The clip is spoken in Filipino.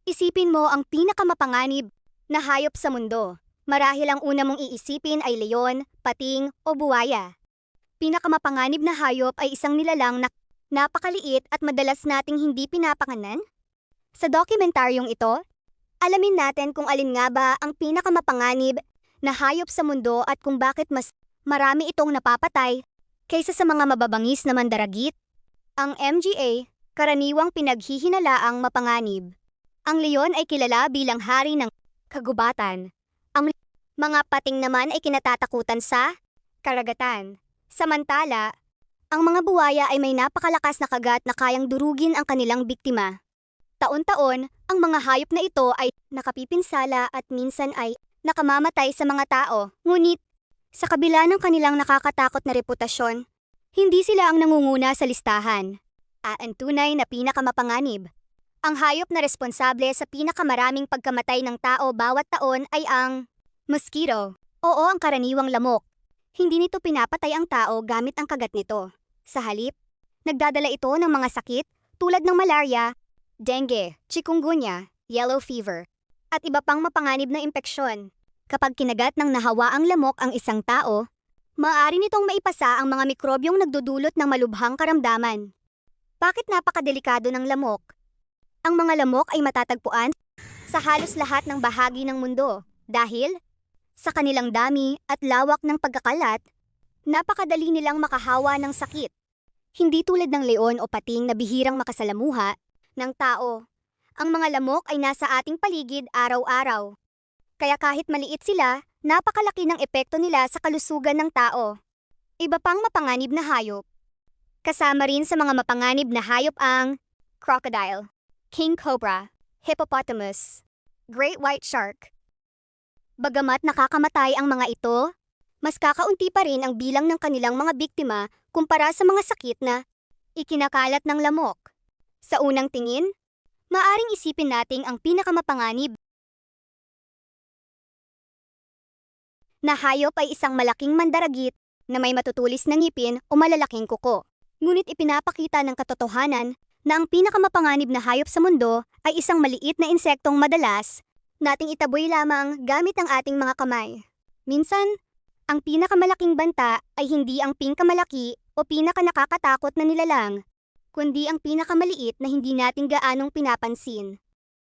Isipin mo ang pinakamapanganib na hayop sa mundo. Marahil ang una mong iisipin ay leon, pating, o buwaya. Pinakamapanganib na hayop ay isang nilalang na napakaliit at madalas nating hindi pinapanganan. Sa dokumentaryong ito, alamin natin kung alin nga ba ang pinakamapanganib na hayop sa mundo at kung bakit mas marami itong napapatay kaysa sa mga mababangis na mandaragit. Ang MGA, karaniwang pinaghihinalaang mapanganib. Ang leon ay kilala bilang hari ng kagubatan. Ang mga pating naman ay kinatatakutan sa karagatan. Samantala, ang mga buwaya ay may napakalakas na kagat na kayang durugin ang kanilang biktima. Taon-taon, ang mga hayop na ito ay nakapipinsala at minsan ay nakamamatay sa mga tao. Ngunit, sa kabila ng kanilang nakakatakot na reputasyon, hindi sila ang nangunguna sa listahan. Ang tunay na pinakamapanganib. Ang hayop na responsable sa pinakamaraming pagkamatay ng tao bawat taon ay ang mosquito. Oo, ang karaniwang lamok. Hindi nito pinapatay ang tao gamit ang kagat nito. Sa halip, nagdadala ito ng mga sakit tulad ng malaria, dengue, chikungunya, yellow fever, at iba pang mapanganib na impeksyon. Kapag kinagat ng nahawaang lamok ang isang tao, maaari nitong maipasa ang mga mikrobyong nagdudulot ng malubhang karamdaman. Bakit napakadelikado ng lamok? Ang mga lamok ay matatagpuan sa halos lahat ng bahagi ng mundo dahil sa kanilang dami at lawak ng pagkakalat, napakadali nilang makahawa ng sakit. Hindi tulad ng leon o pating na bihirang makasalamuha ng tao. Ang mga lamok ay nasa ating paligid araw-araw. Kaya kahit maliit sila, napakalaki ng epekto nila sa kalusugan ng tao. Iba pang mapanganib na hayop. Kasama rin sa mga mapanganib na hayop ang crocodile, king cobra, hippopotamus, great white shark. Bagamat nakakamatay ang mga ito, mas kakaunti pa rin ang bilang ng kanilang mga biktima kumpara sa mga sakit na ikinakalat ng lamok. Sa unang tingin, maaring isipin nating ang pinakamapanganib na hayop ay isang malaking mandaragit na may matutulis na ngipin o malalaking kuko. Ngunit ipinapakita ng katotohanan na ang pinakamapanganib na hayop sa mundo ay isang maliit na insektong madalas nating itaboy lamang gamit ang ating mga kamay. Minsan, ang pinakamalaking banta ay hindi ang pinakamalaki o pinakanakakatakot na nilalang, kundi ang pinakamaliit na hindi natin gaanong pinapansin.